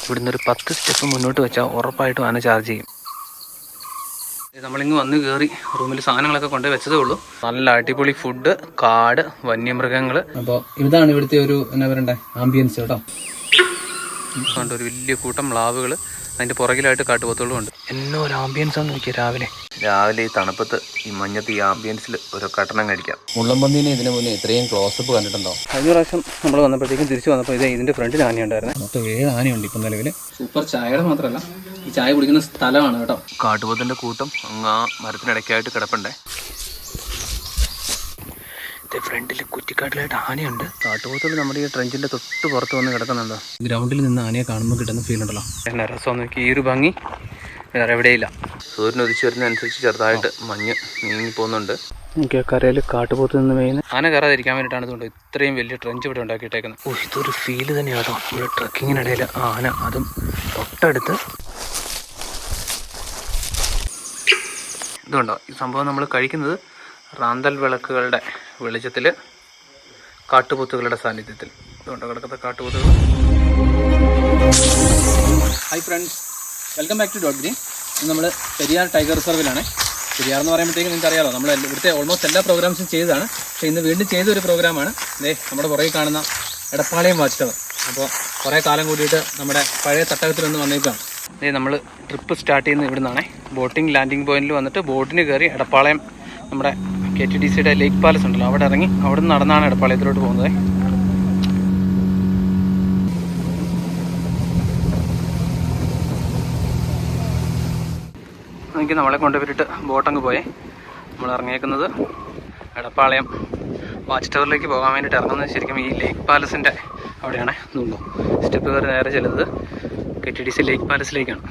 ഇവിടുന്ന് ഒരു 10 സ്റ്റെപ്പ് മുന്നോട്ട് വെച്ചാൽ ഉറപ്പായിട്ടും ആന ചാർജ് ചെയ്യും. നമ്മളിങ്ങ് വന്ന് കയറി റൂമിൽ സാധനങ്ങളൊക്കെ കൊണ്ടുപോയി വെച്ചതേ ഉള്ളൂ. നല്ല അടിപൊളി ഫുഡ്, കാട്, വന്യമൃഗങ്ങൾ. അപ്പോൾ ഇതാണ് ഇവിടുത്തെ ഒരു എന്നാ പറയണ്ടേ ആംബിയൻസ് കേട്ടോ. ഉണ്ട് ഒരു വലിയ കൂട്ടം മ്ലാവുകൾ, അതിൻ്റെ പുറകിലായിട്ട് കാട്ടുപോത്തുകളും ഉണ്ട്. എന്നോ ഒരു ആംബിയൻസ് ആണെന്ന് നോക്കിയാൽ രാവിലെ ഈ തണുപ്പത്ത് ഈ മഞ്ഞത്ത് ഈ ആംബിയൻസിൽ ഒരു കട്ടണം കഴിക്കാം. മുള്ളമ്പന്നീനെ ഇതിന് മുന്നേ ഇത്രയും ക്ലോസപ്പ് കണ്ടിട്ടുണ്ടോ? കഴിഞ്ഞ പ്രാവശ്യം നമ്മൾ വന്നപ്പോഴത്തേക്കും തിരിച്ചു വന്നപ്പോൾ ഇതിൻ്റെ ഫ്രണ്ടിൽ ആനയുണ്ടായിരുന്നു. മൊത്തം 7 ആനയുണ്ട് ഇപ്പം നിലവിൽ. സൂപ്പർ ചായയുടെ മാത്രമല്ല, ഈ ചായ കുടിക്കുന്ന സ്ഥലമാണ് കേട്ടോ. കാട്ടുപോത്തിൻ്റെ കൂട്ടം അങ്ങ് ആ മരത്തിനിടയ്ക്കായിട്ട് കിടപ്പുണ്ടേ. ഫ്രണ്ടിൽ കുറ്റിക്കാട്ടിലായിട്ട് ആനയുണ്ട്. കാട്ടുപോത്തുകൾ നമ്മുടെ ഈ ട്രെഞ്ചിൻ്റെ തൊട്ട് പുറത്ത് വന്ന് കിടക്കുന്നുണ്ടോ? ഗ്രൗണ്ടിൽ നിന്ന് ആനയെ കാണുമ്പോൾ കിട്ടുന്ന ഫീൽ ഉണ്ടല്ലോ. എന്നാ രസം നോക്കി, ഈ ഒരു ഭംഗി വേറെ എവിടെയില്ല. സൂര്യൻ ഉദിച്ചു വരുന്നതനുസരിച്ച് ചെറുതായിട്ട് മഞ്ഞ് നീങ്ങി പോകുന്നുണ്ട്. എനിക്ക് കരയിൽ കാട്ടുപോത്ത് നിന്ന് മേയുന്നത് ആന കയറാതിരിക്കാൻ വേണ്ടിയിട്ടാണ് ഇതുകൊണ്ട് ഇത്രയും വലിയ ട്രെഞ്ച് ഇവിടെ ഉണ്ടാക്കിയിട്ടേക്കുന്നത്. ഓ, ഇതൊരു ഫീല് തന്നെയാണോ ഇവിടെ ട്രക്കിങ്ങിനിടയിൽ ആന, അതും തൊട്ടടുത്ത്. ഇതുകൊണ്ടോ ഈ സംഭവം നമ്മൾ കഴിക്കുന്നത് റാന്തൽ വിളക്കുകളുടെ വെളിച്ചത്തിൽ, കാട്ടുപോത്തുകളുടെ സാന്നിധ്യത്തിൽ. ഇതുകൊണ്ടോ കിടക്കുന്ന കാട്ടുപോത്തുകൾ. Hi friends, welcome back to dot green. നമ്മൾ പെരിയാർ ടൈഗർ റിസർവിലാണ്. പെരിയാർ എന്ന് പറയുമ്പോഴത്തേക്കും നിങ്ങൾക്ക് അറിയാമല്ലോ, നമ്മൾ ഇവിടുത്തെ ഓൾമോസ്റ്റ് എല്ലാ പ്രോഗ്രാംസും ചെയ്തതാണ്. പക്ഷേ ഇന്ന് വീണ്ടും ചെയ്തൊരു പ്രോഗ്രാമാണ് നമ്മുടെ പുറകെ കാണുന്ന എടപ്പാളയം വാച്ച് ടവർ. അപ്പോൾ കുറേ കാലം കൂടിയിട്ട് നമ്മുടെ പഴയ തട്ടകത്തിലൊന്ന് വന്നേക്കാണ്. നമ്മൾ ട്രിപ്പ് സ്റ്റാർട്ട് ചെയ്യുന്നത് ഇവിടെ നിന്നാണ്. ബോട്ടിംഗ് ലാൻഡിംഗ് പോയിന്റിൽ വന്നിട്ട് ബോട്ടിന് കയറി എടപ്പാളയം നമ്മുടെ KTDCയുടെ ലേക്ക് പാലസ് ഉണ്ടല്ലോ, അവിടെ ഇറങ്ങി അവിടെ നിന്ന് നടന്നാണ് എടപ്പാളയത്തിലോട്ട് പോകുന്നത്. എനിക്ക് നമ്മളെ കൊണ്ടുപോയിട്ട് ബോട്ടങ്ങ് പോയേ. നമ്മൾ ഇറങ്ങിയേക്കുന്നത് എടപ്പാളയം വാച്ച് ടവറിലേക്ക് പോകാൻ വേണ്ടിയിട്ട് ഇറങ്ങുന്നത് ശരിക്കും ഈ ലേക്ക് പാലസിൻ്റെ അവിടെയാണ്. ഇതുണ്ടോ സ്റ്റെപ്പ് കയറി നേരെ ചെല്ലുന്നത് KTDC ലേക്ക് പാലസിലേക്കാണ്.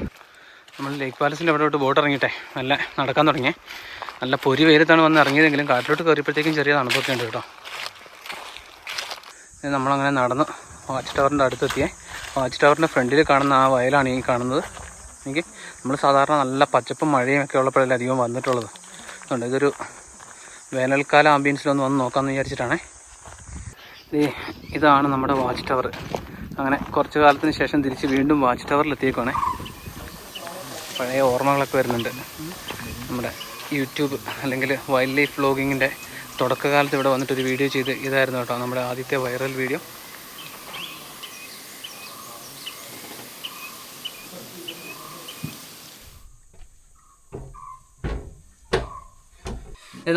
നമ്മൾ ലേക്ക് പാലസിൻ്റെ അവിടോട്ട് ബോട്ട് ഇറങ്ങിയിട്ടേ നല്ല നടക്കാൻ തുടങ്ങിയേ. നല്ല പൊരി വെയിലത്താണ് വന്ന് ഇറങ്ങിയതെങ്കിലും കാട്ടിലോട്ട് കയറിയപ്പോഴത്തേക്കും ചെറിയ തണുപ്പൊക്കെ ഉണ്ട് കേട്ടോ. നമ്മളങ്ങനെ നടന്ന് വാച്ച് ടവറിൻ്റെ അടുത്തെത്തിയേ. വാച്ച് ടവറിൻ്റെ ഫ്രണ്ടിൽ കാണുന്ന ആ വയലാണ് ഈ കാണുന്നത്. എനിക്ക് നമ്മൾ സാധാരണ നല്ല പച്ചപ്പും മഴയും ഒക്കെ ഉള്ളപ്പോഴല്ലേ അധികം വന്നിട്ടുള്ളത്. അതുകൊണ്ട് ഇതൊരു വേനൽക്കാല ആംബിയൻസിലൊന്ന് വന്ന് നോക്കാമെന്ന് വിചാരിച്ചിട്ടാണേ. ഇതാണ് നമ്മുടെ വാച്ച് ടവർ. അങ്ങനെ കുറച്ച് കാലത്തിന് ശേഷം തിരിച്ച് വീണ്ടും വാച്ച് ടവറിലെത്തിയേക്കുവാണേ. പഴയ ഓർമ്മകളൊക്കെ വരുന്നുണ്ട്. നമ്മുടെ യൂട്യൂബ് അല്ലെങ്കിൽ വൈൽഡ് ലൈഫ് വ്ലോഗിങ്ങിൻ്റെ തുടക്കകാലത്ത് ഇവിടെ വന്നിട്ടൊരു വീഡിയോ ചെയ്ത് ഇതായിരുന്നു കേട്ടോ നമ്മുടെ ആദ്യത്തെ വൈറൽ വീഡിയോ.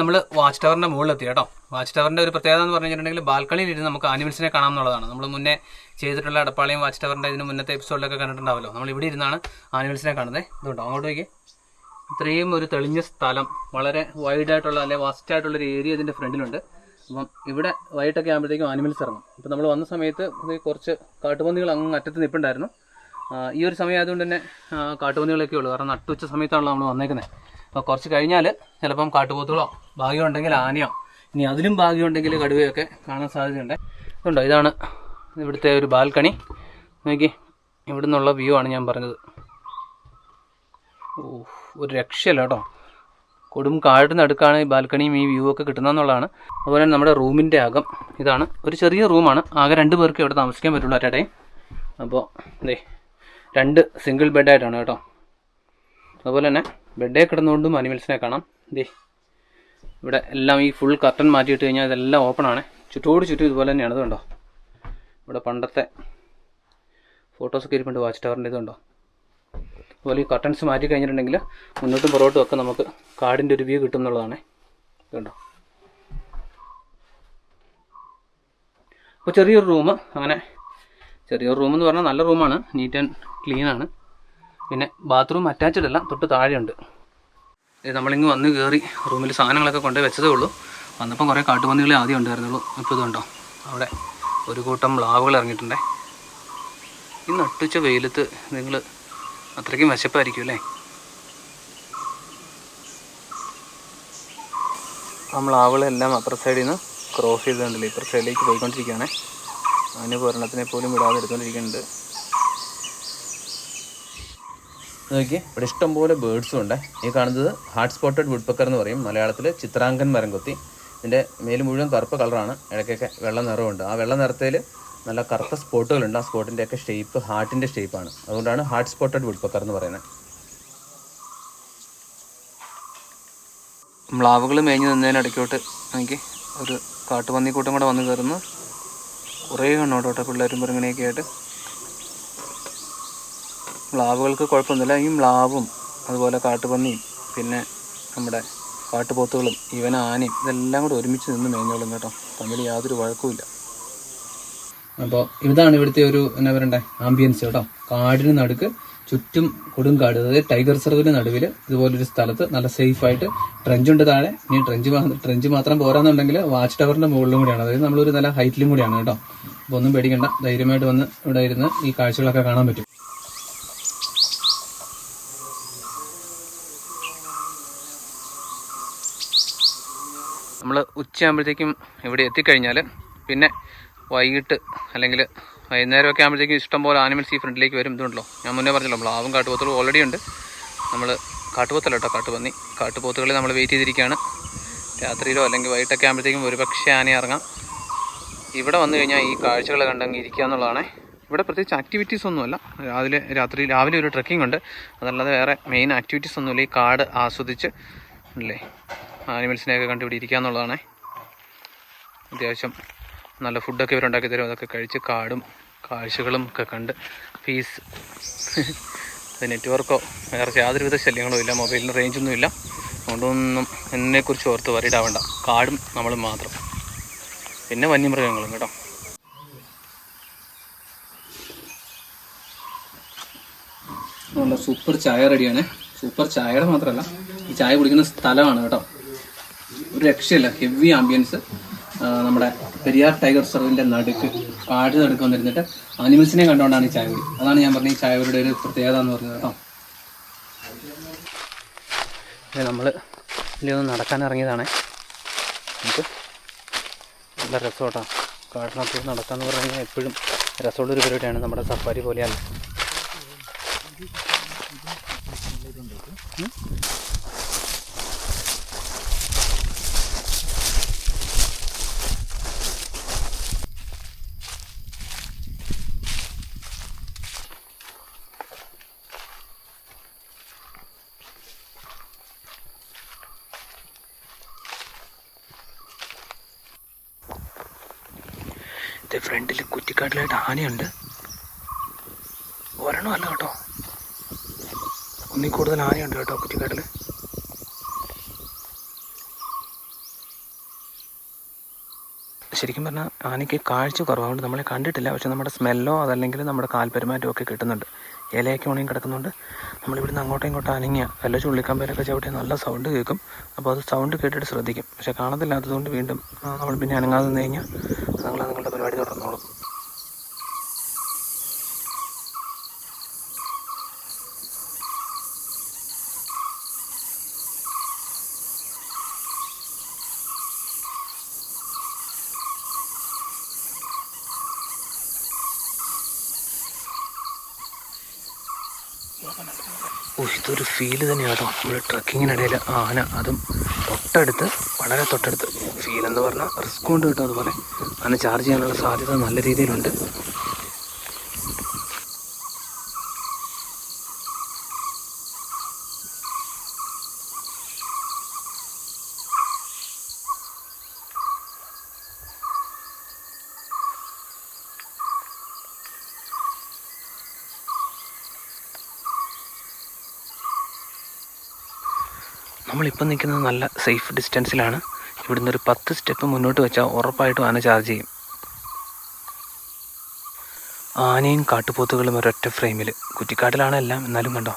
നമ്മൾ വാച്ച് ടവറിൻ്റെ മുകളിലെത്തി കേട്ടോ. വാച്ച് ടവറിൻ്റെ ഒരു പ്രത്യേകത എന്ന് പറഞ്ഞു കഴിഞ്ഞിട്ടുണ്ടെങ്കിൽ ബാൽക്കണിയിൽ ഇരുന്ന് നമുക്ക് ആനിമൽസിനെ കാണാം എന്നുള്ളതാണ്. നമ്മൾ മുന്നേ ചെയ്തിട്ടുള്ള എടപ്പാളയം വാച്ച് ടവറിൻ്റെ ഇതിന് മുന്നത്തെ എപ്പിസോഡിലൊക്കെ കണ്ടിട്ടുണ്ടാവല്ലോ. നമ്മൾ ഇവിടെ ഇരുന്നാണ് ആനിമൽസിനെ കാണുന്നത്. ഇതുണ്ടോ അങ്ങോട്ട് പോയി. ഇത്രയും ഒരു തെളിഞ്ഞ സ്ഥലം, വളരെ വൈഡായിട്ടുള്ള അല്ലെങ്കിൽ വാസ്റ്റായിട്ടുള്ളൊരു ഏരിയ ഇതിൻ്റെ ഫ്രണ്ടിലുണ്ട്. അപ്പം ഇവിടെ വൈകിട്ടൊക്കെ ആകുമ്പോഴത്തേക്കും ആനിമൽസ് ഇറങ്ങും. അപ്പോൾ നമ്മൾ വന്ന സമയത്ത് കുറച്ച് കാട്ടുപന്നികൾ അങ്ങ് അറ്റത്ത് നിൽപ്പുണ്ടായിരുന്നു. ഈ ഒരു സമയം ആയതുകൊണ്ട് തന്നെ കാട്ടുപന്നികളൊക്കെ ഉള്ളൂ, കാരണം നട്ടുച്ച സമയത്താണല്ലോ നമ്മൾ വന്നേക്കുന്നത്. അപ്പോൾ കുറച്ച് കഴിഞ്ഞാൽ ചിലപ്പം കാട്ടുപോത്തുകളോ ഭാഗ്യമുണ്ടെങ്കിൽ ആനയോ ഇനി അതിലും ഭാഗ്യമുണ്ടെങ്കിൽ കടുവയൊക്കെ കാണാൻ സാധ്യതയുണ്ട്. ഇതുണ്ടോ ഇതാണ് ഇവിടുത്തെ ഒരു ബാൽക്കണി. നോക്കി, ഇവിടെ നിന്നുള്ള വ്യൂ ആണ് ഞാൻ പറഞ്ഞത്. ഒരു രക്ഷയില്ല കേട്ടോ. കൊടും കാടിനടുക്കാണ് ഈ ബാൽക്കണിയും ഈ വ്യൂ ഒക്കെ കിട്ടുന്നതെന്നുള്ളതാണ്. അതുപോലെ തന്നെ നമ്മുടെ റൂമിൻ്റെ അകം ഇതാണ്. ഒരു ചെറിയ റൂമാണ്, ആകെ 2 പേർക്ക് ഇവിടെ താമസിക്കാൻ പറ്റുള്ളൂ അറ്റ് എ ടൈം. അപ്പോൾ 2 സിംഗിൾ ബെഡായിട്ടാണ് കേട്ടോ. അതുപോലെ തന്നെ ബെഡേ കിടന്നുകൊണ്ടും അനിമൽസിനെ കാണാം. ഇവിടെ എല്ലാം ഈ ഫുൾ കർട്ടൻ മാറ്റിയിട്ട് കഴിഞ്ഞാൽ ഇതെല്ലാം ഓപ്പണാണ്. ചുറ്റോട് ചുറ്റും ഇതുപോലെ തന്നെയാണ്. ഇതുണ്ടോ ഇവിടെ പണ്ടത്തെ ഫോട്ടോസൊക്കെ ഇരിപ്പുണ്ട് വാച്ച് ടവറിൻ്റെ. ഇതുണ്ടോ അതുപോലെ ഈ കർട്ടൻസ് മാറ്റി കഴിഞ്ഞിട്ടുണ്ടെങ്കിൽ മുന്നോട്ടും പുറകോട്ടും ഒക്കെ നമുക്ക് കാടിൻ്റെ ഒരു വ്യൂ കിട്ടും എന്നുള്ളതാണ്. ഇതുണ്ടോ അപ്പോൾ ചെറിയൊരു റൂം. അങ്ങനെ ചെറിയൊരു റൂം എന്ന് പറഞ്ഞാൽ നല്ല റൂമാണ്, നീറ്റ് ആൻഡ് ക്ലീനാണ്. പിന്നെ ബാത്റൂം അറ്റാച്ച്ഡ് അല്ല, തൊട്ട് താഴെയുണ്ട്. നമ്മളിങ്ങ് വന്ന് കയറി റൂമിൽ സാധനങ്ങളൊക്കെ കൊണ്ടുപോയി വെച്ചതേ ഉള്ളൂ. വന്നപ്പം കുറേ കാട്ടുപന്നികളെ ആദ്യം ഉണ്ടായിരുന്നുള്ളൂ. ഇപ്പോൾ ഇതുണ്ടോ അവിടെ ഒരു കൂട്ടം മ്ലാവുകൾ ഇറങ്ങിയിട്ടുണ്ടേ. ഈ നട്ടുച്ച വെയിലത്ത് നിങ്ങൾ അത്രയ്ക്കും വിശപ്പായിരിക്കും അല്ലേ. ആ മ്ലാവുകളെല്ലാം അപ്പുറ സൈഡിൽ നിന്ന് ക്രോസ് ചെയ്തുകൊണ്ടില്ലേ ഇപ്പുറ സൈഡിലേക്ക് പോയിക്കൊണ്ടിരിക്കുകയാണേ. അതിന് പൂരണത്തിനെ പോലും വിടാതെ എടുത്തുകൊണ്ടിരിക്കുന്നുണ്ട്. നോക്കി, ഇവിടെ ഇഷ്ടംപോലെ ബേഡ്സും ഉണ്ട്. ഈ കാണുന്നത് ഹാർട്ട് സ്പോട്ടഡ് വുഡ്പക്കർ എന്ന് പറയും, മലയാളത്തിൽ ചിത്രാങ്കൻ മരം കൊത്തി. ഇതിൻ്റെ മേല് മുഴുവൻ കറുപ്പ് കളറാണ്, ഇടയ്ക്കൊക്കെ വെള്ള നിറമുണ്ട്. ആ വെള്ള നിറത്തിൽ നല്ല കറുത്ത സ്പോട്ടുകളുണ്ട്. ആ സ്പോട്ടിൻ്റെയൊക്കെ ഷേപ്പ് ഹാർട്ടിൻ്റെ ഷേപ്പാണ്. അതുകൊണ്ടാണ് ഹാർട്ട് സ്പോട്ടഡ് വുഡ്പക്കർ എന്ന് പറയുന്നത്. മ്ലാവുകൾ മേഞ്ഞ് നിന്നതിനിടയ്ക്കോട്ട് എനിക്ക് ഒരു കാട്ടുപന്നിക്കൂട്ടം കൂടെ വന്ന് കയറുന്നു. കുറേ കണ്ണോട്ടോട്ടെ പിള്ളേരും പെറുങ്ങനെയൊക്കെ ആയിട്ട്. മ്ലാവുകൾക്ക് കുഴപ്പമൊന്നുമില്ല. ഈ മ്ലാവും അതുപോലെ കാട്ടുപന്നിയും പിന്നെ നമ്മുടെ കാട്ടുപോത്തുകളും ഈവൻ ആനയും ഇതെല്ലാം കൂടെ ഒരുമിച്ച് നിന്ന് മേഞ്ഞോളും കേട്ടോ. തമ്മിൽ യാതൊരു വഴക്കുമില്ല. അപ്പോൾ ഇതാണ് ഇവിടുത്തെ ഒരു എന്നാ പറയണ്ടേ ആംബിയൻസ് കേട്ടോ. കാടിന് നടുക്ക് ചുറ്റും കൊടുങ്കാട്, അതായത് ടൈഗർ റിസർവിന് നടുവിൽ ഇതുപോലൊരു സ്ഥലത്ത് നല്ല സേഫായിട്ട് ട്രെഞ്ചുണ്ട് താഴെ. ഇനി ട്രെഞ്ച് മാത്രം പോരാന്നുണ്ടെങ്കിൽ വാച്ച് ടവറിൻ്റെ മുകളിലും കൂടിയാണ്, അതായത് നമ്മളൊരു നല്ല ഹൈറ്റിലും കൂടിയാണ് കേട്ടോ. അപ്പോൾ ഒന്നും പേടിക്കണ്ട, ധൈര്യമായിട്ട് വന്ന് ഇവിടെ ഇരുന്ന് ഈ കാഴ്ചകളൊക്കെ കാണാൻ പറ്റും. നമ്മൾ ഉച്ചയാകുമ്പോഴത്തേക്കും ഇവിടെ എത്തിക്കഴിഞ്ഞാൽ പിന്നെ വൈകിട്ട് അല്ലെങ്കിൽ വൈകുന്നേരമൊക്കെ ആകുമ്പോഴത്തേക്കും ഇഷ്ടംപോലെ ആനിമൽസ് ഈ ഫ്രണ്ടിലേക്ക് വരും. ഇതുണ്ടല്ലോ, ഞാൻ മുന്നേ പറഞ്ഞല്ലോ മ്ലാവും കാട്ടുപോത്തുകളും ഓൾറെഡി ഉണ്ട്. നമ്മൾ കാട്ടുപോത്തല്ല കേട്ടോ, കാട്ടുപന്നി. കാട്ടുപോത്തുകളിൽ നമ്മൾ വെയിറ്റ് ചെയ്തിരിക്കുകയാണ്. രാത്രിയിലോ അല്ലെങ്കിൽ വൈകിട്ടൊക്കെ ആകുമ്പോഴത്തേക്കും ഒരുപക്ഷെ ആന ഇറങ്ങാം. ഇവിടെ വന്നു കഴിഞ്ഞാൽ ഈ കാഴ്ചകൾ കണ്ടങ്ങ് ഇരിക്കുക എന്നുള്ളതാണ്. ഇവിടെ പ്രത്യേകിച്ച് ആക്ടിവിറ്റീസ് ഒന്നുമല്ല. രാവിലെ ഒരു ട്രെക്കിംഗ് ഉണ്ട്, അതല്ലാതെ വേറെ മെയിൻ ആക്ടിവിറ്റീസ് ഒന്നുമില്ല. ഈ കാട് ആസ്വദിച്ച് അല്ലേ ആനിമൽസിനെയൊക്കെ കണ്ട് ഇവിടെ ഇരിക്കുക എന്നുള്ളതാണ്. അത്യാവശ്യം നല്ല ഫുഡൊക്കെ ഇവരുണ്ടാക്കി തരും. അതൊക്കെ കഴിച്ച് കാടും കാഴ്ചകളും ഒക്കെ കണ്ട് പീസ്. നെറ്റ്വർക്കോ വേറെ യാതൊരുവിധ ശല്യങ്ങളും ഇല്ല, മൊബൈലിന് റേഞ്ചൊന്നും ഇല്ല. അതുകൊണ്ടൊന്നും എന്നെക്കുറിച്ച് ഓർത്ത് വരിടാവേണ്ട. കാടും നമ്മളും മാത്രം, പിന്നെ വന്യമൃഗങ്ങളും കേട്ടോ. നല്ല സൂപ്പർ ചായ റെഡിയാണ്. സൂപ്പർ ചായയുടെ മാത്രമല്ല, ഈ ചായ കുടിക്കുന്ന സ്ഥലമാണ് കേട്ടോ. ഒരു രക്ഷയില്ല, ഹെവി ആംബിയൻസ്. നമ്മുടെ പെരിയാർ ടൈഗർ റിസർവിൻ്റെ നടുക്ക്, കാട് നടുക്ക് വന്നിരുന്നിട്ട് ആനിമൽസിനെ കണ്ടുകൊണ്ടാണ് ഈ ചായ കുടി. അതാണ് ഞാൻ പറഞ്ഞ ഈ ചായയുടെ ഒരു പ്രത്യേകത എന്ന് പറഞ്ഞത് കേട്ടോ. നമ്മൾ ഇതിലൊന്ന് നടക്കാൻ ഇറങ്ങിയതാണേ. നമുക്ക് നല്ല രസം കേട്ടോ. കാട്ടിനകത്ത് നടക്കാമെന്ന് പറഞ്ഞു കഴിഞ്ഞാൽ എപ്പോഴും രസമുള്ളൊരു പരിപാടിയാണ്. നമ്മുടെ സഫാരി പോലെയല്ല. ഫ്രണ്ടിൽ കുറ്റിക്കാട്ടിലായിട്ട് ആനയുണ്ട്. ഒരെണ്ണമല്ല കേട്ടോ, ഒന്നിൽ കൂടുതൽ ആനയുണ്ട് കേട്ടോ കുറ്റിക്കാട്ടിൽ. ശരിക്കും പറഞ്ഞാൽ ആനയ്ക്ക് കാഴ്ച കുറവാണ്, നമ്മളെ കണ്ടിട്ടില്ല. പക്ഷെ നമ്മുടെ സ്മെല്ലോ അതല്ലെങ്കിൽ നമ്മുടെ കാൽപെരുമാറ്റമോ ഒക്കെ കിട്ടുന്നുണ്ട്. ഇലയൊക്കെ ഉണങ്ങി കിടക്കുന്നുണ്ട്. നമ്മളിവിടുന്ന് അങ്ങോട്ടും ഇങ്ങോട്ടും അനങ്ങിയ വല്ല ചുള്ളിക്കമ്പയിലൊക്കെ ചവിട്ടി നല്ല സൗണ്ട് കേൾക്കും. അപ്പോൾ അത് സൗണ്ട് കേട്ടിട്ട് ശ്രദ്ധിക്കും. പക്ഷെ കാണത്തില്ലാത്തതുകൊണ്ട് വീണ്ടും നമ്മൾ പിന്നെ അനങ്ങാതെ നിന്ന് കഴിഞ്ഞാൽ നിങ്ങളുടെ പരിപാടി തുടർന്നോളും. ഇതൊരു ഫീല് തന്നെയാണ് കേട്ടോ. നമ്മൾ ട്രക്കിങ്ങിനിടയിൽ ആന, അതും തൊട്ടടുത്ത്, വളരെ തൊട്ടടുത്ത്. ഫീൽ എന്ന് പറഞ്ഞാൽ റിസ്ക് കൊണ്ട് കിട്ടും. അതുപോലെ ആന ചാർജ് ചെയ്യാനുള്ള സാധ്യത നല്ല രീതിയിലുണ്ട്. നമ്മളിപ്പം നിൽക്കുന്നത് നല്ല സേഫ് ഡിസ്റ്റൻസിലാണ്. ഇവിടുന്ന് ഒരു 10 സ്റ്റെപ്പ് മുന്നോട്ട് വെച്ചാൽ ഉറപ്പായിട്ടും ആന ചാർജ് ചെയ്യും. ആനയും കാട്ടുപോത്തുകളും ഒരൊറ്റ ഫ്രെയിമിൽ. കുറ്റിക്കാട്ടിലാണ് എല്ലാം, എന്നാലും കണ്ടോ.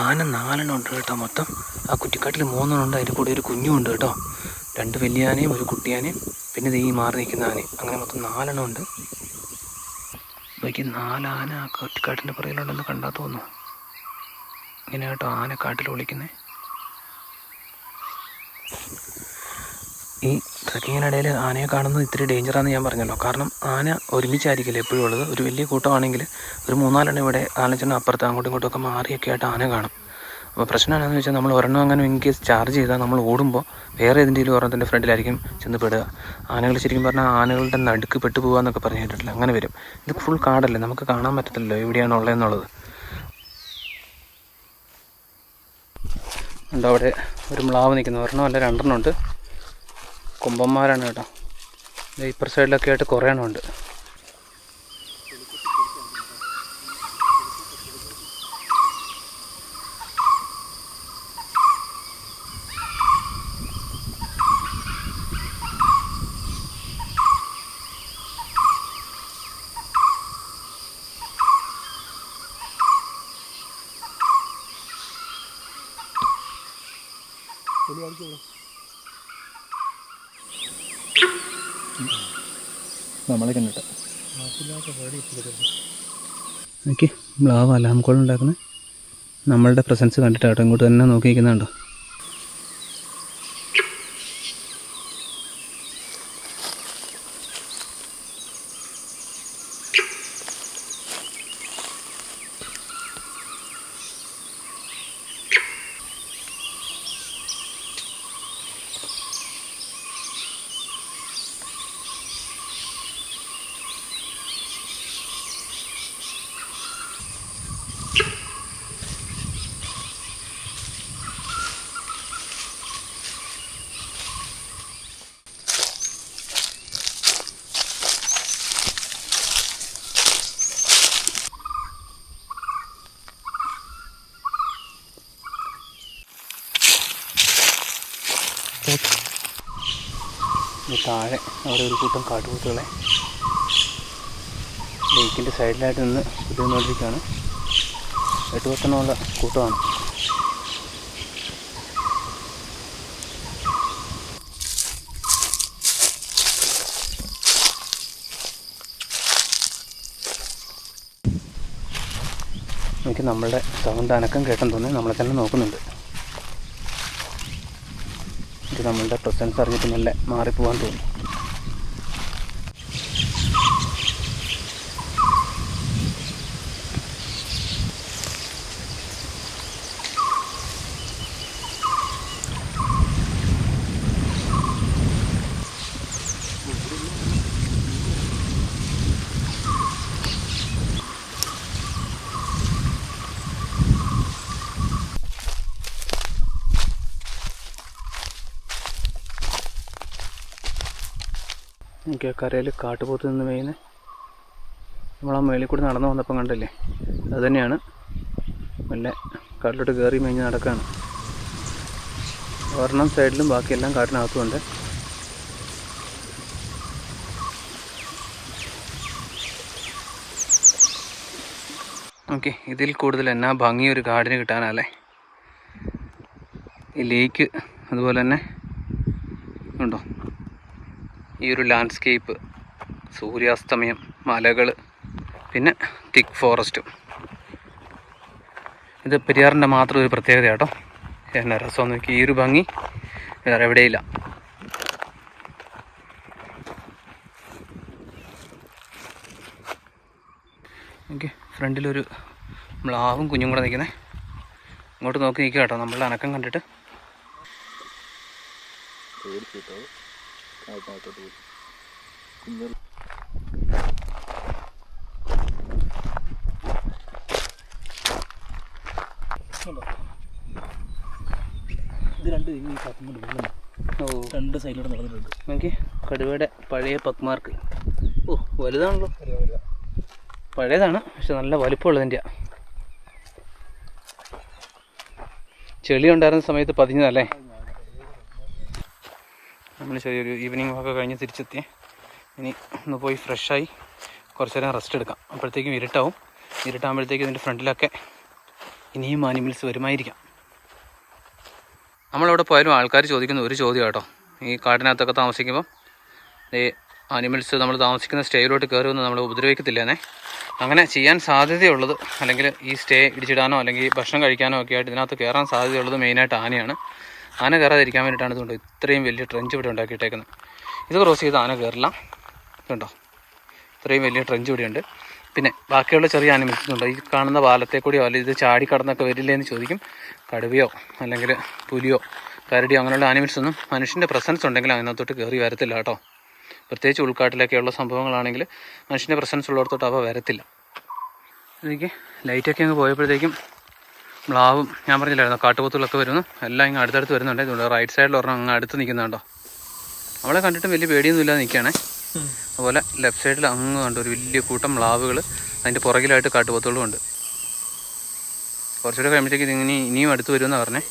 ആന 4 ഉണ്ട് കേട്ടോ മൊത്തം. ആ കുറ്റിക്കാട്ടിൽ 3 ഉണ്ട്, അതിൻ്റെ കൂടെ ഒരു കുഞ്ഞും ഉണ്ട് കേട്ടോ. 2 വലിയ ആനയും ഒരു കുട്ടിയാനയും പിന്നെ ഈ മാറി നിൽക്കുന്ന ആനയും, അങ്ങനെ മൊത്തം 4 ഉണ്ട്. ബാക്കി 4 ആന ആ കുറ്റിക്കാട്ടിൻ്റെ പുറകിലുണ്ടെന്ന് കണ്ടാൽ തോന്നുന്നു. ഇങ്ങനെ കേട്ടോ ആന കാട്ടിൽ വിളിക്കുന്നത്. ഈ ട്രക്കിങ്ങിനിടയിൽ ആനയെ കാണുന്നത് ഇത്തിരി ഡേഞ്ചറാണെന്ന് ഞാൻ പറഞ്ഞല്ലോ. കാരണം ആന ഒരുമിച്ചായിരിക്കില്ല എപ്പോഴും ഉള്ളത്. ഒരു വലിയ കൂട്ടമാണെങ്കിൽ ഒരു 3-4 എണ്ണം ഇവിടെ 4 അപ്പുറത്ത് അങ്ങോട്ടും ഇങ്ങോട്ടുമൊക്കെ മാറിയൊക്കെ ആയിട്ട് ആന കാണും. അപ്പോൾ പ്രശ്നം എന്താണെന്ന് വെച്ചാൽ നമ്മൾ ഒരെണ്ണം അങ്ങനെ ഇൻ കേസ് ചാർജ് ചെയ്താൽ നമ്മൾ ഓടുമ്പോൾ വേറെ ഏതെങ്കിലും ഒരെണ്ണത്തിൻ്റെ ഫ്രണ്ടിലായിരിക്കും ചെന്ന് പെടുക. ആനകൾ ശരിക്കും പറഞ്ഞാൽ ആനകളുടെ നടുക്ക് പെട്ടു പോകാമെന്നൊക്കെ പറഞ്ഞു കേട്ടിട്ടില്ല. അങ്ങനെ വരും. ഇത് ഫുൾ കാടല്ലേ, നമുക്ക് കാണാൻ പറ്റത്തില്ലല്ലോ എവിടെയാണ് ഉള്ളതെന്നുള്ളത്. ഉണ്ട് അവിടെ ഒരു മ്ലാവ് നിൽക്കുന്നു. ഒരെണ്ണം അല്ല 2 ഉണ്ട്. കൊമ്പന്മാരാണ് കേട്ടോ. ഇപ്പുറ സൈഡിലൊക്കെ ആയിട്ട് കുറേ എണ്ണം ഉണ്ട്. നമ്മളെ കണ്ടിട്ട് എനിക്ക് മ്ലാവ് അലാംകോൾ ഉണ്ടാക്കുന്നത് നമ്മളുടെ പ്രസൻസ് കണ്ടിട്ടാട്ടോ ഇങ്ങോട്ട് തന്നെ നോക്കിയിരിക്കുന്നുണ്ടോ. താഴെ അവിടെ ഒരു കൂട്ടം കാട്ടുപോത്തുകളെ ലേക്കിൻ്റെ സൈഡിലായിട്ട് നിന്ന് കുതിർന്നുകൊണ്ടിരിക്കുകയാണ്. 8-10 കൂട്ടമാണ്. എനിക്ക് നമ്മളുടെ സൗണ്ട് അനക്കം കേട്ടെന്ന് തോന്നി നമ്മളെ തന്നെ നോക്കുന്നുണ്ട്. ഇത് നമ്മളുടെ പ്രസൻസ് അറിഞ്ഞിട്ട് നല്ല മാറിപ്പോകാൻ തോന്നി. എനിക്ക് കരയിൽ കാട്ടുപോത്ത് നിന്ന് മേയുന്നത് നമ്മളാ മേളിൽ കൂടി നടന്നു വന്നപ്പം കണ്ടില്ലേ, അതുതന്നെയാണ്. മെല്ലെ കാട്ടിലോട്ട് കയറി മേഞ്ഞ് നടക്കുകയാണ്. ഒരെണ്ണം സൈഡിലും ബാക്കിയെല്ലാം കാട്ടിനകത്തുമുണ്ട്. ഓക്കെ, ഇതിൽ കൂടുതൽ എന്നാ ഭംഗിയൊരു കാടിന് കിട്ടാനല്ലേ. ഈ ലേക്ക് അതുപോലെ തന്നെ ഉണ്ടോ, ഈ ഒരു ലാൻഡ്സ്കേപ്പ്, സൂര്യാസ്തമയം, മലകൾ, പിന്നെ തിക്ക് ഫോറസ്റ്റും. ഇത് പെരിയാറിൻ്റെ മാത്രം ഒരു പ്രത്യേകത കേട്ടോ. എന്നാ രസമെന്ന് നോക്കി, ഈ ഒരു ഭംഗി വേറെ എവിടെയില്ല. ഓക്കെ, ഫ്രണ്ടിലൊരു മ്ലാവും കുഞ്ഞും കൂടെ നിൽക്കുന്നത്. ഇങ്ങോട്ട് നോക്കി നിൽക്കുക കേട്ടോ, നമ്മളുടെ അനക്കം കണ്ടിട്ട്. രണ്ട് സൈഡിലൂടെ നടന്നിട്ടുണ്ട്. നോക്കി, കടുവയുടെ പഴയ പക്മാർക്ക്. ഓ, വലുതാണല്ലോ. പഴയതാണ്, പക്ഷെ നല്ല വലിപ്പമുള്ളതിൻ്റെ. ചെളി ഉണ്ടായിരുന്ന സമയത്ത് പതിഞ്ഞതല്ലേ. നമ്മൾ ചെറിയൊരു ഈവനിങ് വാക്ക് കഴിഞ്ഞ് തിരിച്ചെത്തി. ഇനി ഒന്ന് പോയി ഫ്രഷായി കുറച്ച് നേരം റെസ്റ്റ് എടുക്കാം. അപ്പോഴത്തേക്കും ഇരുട്ടാവും. ഇരുട്ടാകുമ്പോഴത്തേക്കും ഇതിൻ്റെ ഫ്രണ്ടിലൊക്കെ ഇനിയും ആനിമൽസ് വരുമായിരിക്കാം. നമ്മളവിടെ പോയാലും ആൾക്കാർ ചോദിക്കുന്ന ഒരു ചോദ്യം കേട്ടോ, ഈ കാട്ടിനകത്തൊക്കെ താമസിക്കുമ്പം ഈ ആനിമൽസ് നമ്മൾ താമസിക്കുന്ന സ്റ്റേയിലോട്ട് കയറുമെന്ന് നമ്മൾ ഉപദ്രവിക്കത്തില്ലെന്നേ. അങ്ങനെ ചെയ്യാൻ സാധ്യതയുള്ളത്, അല്ലെങ്കിൽ ഈ സ്റ്റേ ഇടിച്ചിടാനോ അല്ലെങ്കിൽ ഭക്ഷണം കഴിക്കാനോ ഒക്കെ ആയിട്ട് ഇതിനകത്ത് കയറാൻ സാധ്യതയുള്ളത് മെയിനായിട്ട് ആനയാണ്. ആന കയറാതിരിക്കാൻ വേണ്ടിയിട്ടാണ് ഇതുകൊണ്ട് ഇത്രയും വലിയ ട്രെഞ്ച് ഇവിടെ ഉണ്ടാക്കിയിട്ടേക്കുന്നത്. ഇത് ക്രോസ് ചെയ്ത് ആന കയറില്ല. ഇതുണ്ടോ, ഇത്രയും വലിയ ട്രെഞ്ച് ഇവിടെയുണ്ട്. പിന്നെ ബാക്കിയുള്ള ചെറിയ ആനിമൽസ് ഉണ്ട്. ഈ കാണുന്ന പാലത്തെ കൂടിയോ അല്ലെങ്കിൽ ഇത് ചാടിക്കടന്നൊക്കെ വരില്ലേ എന്ന് ചോദിക്കും. കടുവയോ അല്ലെങ്കിൽ പുലിയോ കരടിയോ അങ്ങനെയുള്ള ആനിമൽസ് ഒന്നും മനുഷ്യൻ്റെ പ്രസൻസ് ഉണ്ടെങ്കിൽ അതിനകത്തോട്ട് കയറി വരത്തില്ല കേട്ടോ. പ്രത്യേകിച്ച് ഉൾക്കാട്ടിലൊക്കെയുള്ള സംഭവങ്ങളാണെങ്കിൽ മനുഷ്യൻ്റെ പ്രസൻസ് ഉള്ളിടത്തോട്ട് അവ വരത്തില്ല. എനിക്ക് ലൈറ്റൊക്കെ അങ്ങ് പോയപ്പോഴത്തേക്കും മ്ലാവും ഞാൻ പറഞ്ഞില്ലായിരുന്നു കാട്ടുപോത്തുകളൊക്കെ വരുന്നു. എല്ലാം ഇങ്ങ് അടുത്തടുത്ത് വരുന്നുണ്ട്. ഇതുകൊണ്ട് റൈറ്റ് സൈഡിൽ ഒരെണ്ണം അങ്ങ് അടുത്ത് നിൽക്കുന്നുണ്ടോ. അവളെ കണ്ടിട്ടും വലിയ പേടിയൊന്നും ഇല്ലാതെ നിൽക്കുകയാണേ. അതുപോലെ ലെഫ്റ്റ് സൈഡിൽ അങ്ങ് കണ്ട് ഒരു വലിയ കൂട്ടം മ്ലാവുകൾ, അതിൻ്റെ പുറകിലായിട്ട് കാട്ടുപോത്തുകളും ഉണ്ട്. കുറച്ചുകൂടെ കഴിയുമ്പോഴത്തേക്ക് ഇതിങ്ങനെ ഇനിയും അടുത്ത് വരുമെന്നാണ് പറഞ്ഞേ.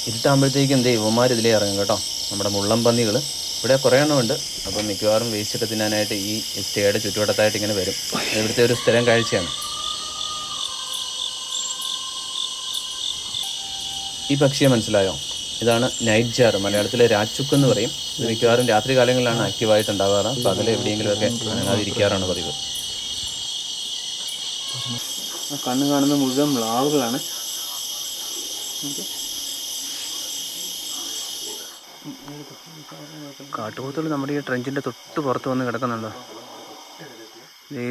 ഇരുട്ടാകുമ്പോഴത്തേക്കും എന്ത് ഇവന്മാർ ഇതിലേ ഇറങ്ങും കേട്ടോ. നമ്മുടെ മുള്ളം പന്നികൾ ഇവിടെ കുറേ എണ്ണമുണ്ട്. അപ്പം മിക്കവാറും വേസ്റ്റൊക്കെ തിന്നാനായിട്ട് ഈ സ്റ്റേയുടെ ചുറ്റുവട്ടത്തായിട്ട് ഇങ്ങനെ വരും. ഇവിടുത്തെ ഒരു സ്ഥിരം കാഴ്ചയാണ്. ഈ പക്ഷിയെ മനസ്സിലായോ? ഇതാണ് നൈറ്റ് ജാർ, മലയാളത്തിലെ രാച്ചുക്ക് എന്ന് പറയും. ഇത് മിക്കവാറും രാത്രി കാലങ്ങളിലാണ് ആക്റ്റീവായിട്ട് ഉണ്ടാകാറ്. പകൽ എവിടെയെങ്കിലുമൊക്കെ അനങ്ങാതിരിക്കാറാണ് പതിവ്. കണ്ണ് കാണുന്ന മുഴുവൻ മ്ലാവുകളാണ്. കാട്ടുപോത്തുകൾ നമ്മുടെ ഈ ട്രെഞ്ചിൻ്റെ തൊട്ട് പുറത്ത് വന്ന് കിടക്കുന്നുണ്ടോ.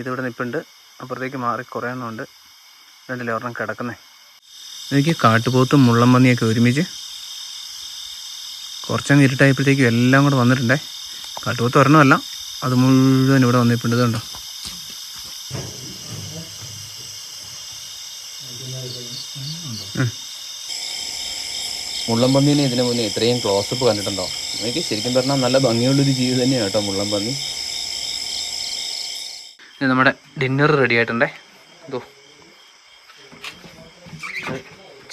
ഇതിവിടെ നിൽപ്പുണ്ട്. അപ്പുറത്തേക്ക് മാറി കുറേ എണ്ണം ഉണ്ട്. രണ്ടില്ലേ ഒരെണ്ണം കിടക്കുന്നേ. എനിക്ക് കാട്ടുപോത്തും മുള്ളം പന്നിയൊക്കെ ഒരുമിച്ച് കുറച്ചങ്ങ് ഇരുട്ടായപ്പോഴത്തേക്കും എല്ലാം കൂടെ വന്നിട്ടുണ്ടേ. കാട്ടുപോത്ത് ഒരെണ്ണമല്ല, അത് മുഴുവൻ ഇവിടെ വന്നിട്ടുണ്ട്. ഇതുണ്ടോ. മുള്ളംപന്നീനെ ഇതിനു മുന്നേ ഇത്രയും ക്ലോസപ്പ് കണ്ടിട്ടുണ്ടോ? എനിക്ക് ശരിക്കും പറഞ്ഞാൽ നല്ല ഭംഗിയുള്ളൊരു ജീവി തന്നെയാണ് കേട്ടോ മുള്ളംപന്നി. ഇത് നമ്മുടെ ഡിന്നർ റെഡി ആയിട്ടുണ്ടേ. ഇതോ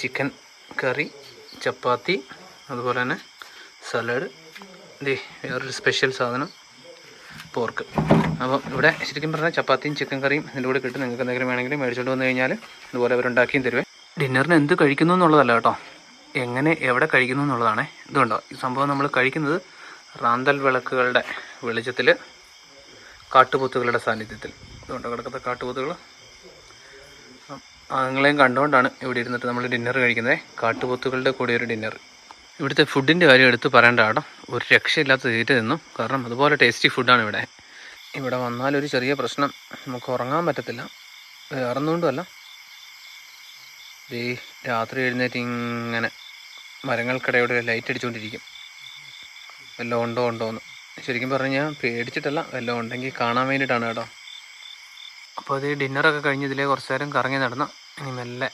ചിക്കൻ കറി, ചപ്പാത്തി, അതുപോലെ തന്നെ സലാഡ്, ഇതേ വേറൊരു സ്പെഷ്യൽ സാധനം പോർക്ക്. അപ്പം ഇവിടെ ശരിക്കും പറഞ്ഞാൽ ചപ്പാത്തിയും ചിക്കൻ കറിയും ഇതിൻ്റെ കൂടെ കിട്ടും. നിങ്ങൾക്ക് എന്തെങ്കിലും വേണമെങ്കിലും മേടിച്ചുകൊണ്ട് വന്നു കഴിഞ്ഞാൽ ഇതുപോലെ അവരുണ്ടാക്കിയും തരുവേ. ഡിന്നറിന് എന്ത് കഴിക്കുന്നു എന്നുള്ളതല്ല കേട്ടോ, എങ്ങനെ എവിടെ കഴിക്കുന്നു എന്നുള്ളതാണ്. ഇതുകൊണ്ടോ ഈ സംഭവം നമ്മൾ കഴിക്കുന്നത് റാന്തൽ വിളക്കുകളുടെ വെളിച്ചത്തിൽ, കാട്ടുപോത്തുകളുടെ സാന്നിധ്യത്തിൽ. ഇതുകൊണ്ടോ കിടക്കുന്ന കാട്ടുപോത്തുകൾ. അതുങ്ങളെയും കണ്ടുകൊണ്ടാണ് ഇവിടെ ഇരുന്നിട്ട് നമ്മൾ ഡിന്നർ കഴിക്കുന്നത്. കാട്ടുപോത്തുകളുടെ കൂടെ ഒരു ഡിന്നർ. ഇവിടുത്തെ ഫുഡിൻ്റെ കാര്യം എടുത്ത് പറയേണ്ട കേട്ടോ. ഒരു രക്ഷയില്ലാത്ത തീറ്റ നിന്നും. കാരണം അതുപോലെ ടേസ്റ്റി ഫുഡാണ് ഇവിടെ. ഇവിടെ വന്നാലൊരു ചെറിയ പ്രശ്നം, നമുക്ക് ഉറങ്ങാൻ പറ്റത്തില്ല. വേറൊന്നുകൊണ്ടുമല്ല, ഈ രാത്രി എഴുന്നേറ്റ് ഇങ്ങനെ മരങ്ങൾക്കിടയോടെ ലൈറ്റ് അടിച്ചുകൊണ്ടിരിക്കും. വല്ലതും ഉണ്ടോയെന്ന്. ശരിക്കും പറഞ്ഞാൽ പേടിച്ചിട്ടല്ല, വല്ലതും ഉണ്ടെങ്കിൽ കാണാൻ വേണ്ടിയിട്ടാണ് കേട്ടോ. അപ്പോൾ അത് ഡിന്നറൊക്കെ കഴിഞ്ഞ് ഇതിലേ കുറച്ച് നേരം കറങ്ങി നടന്ന് ഇനി മെല്ലെ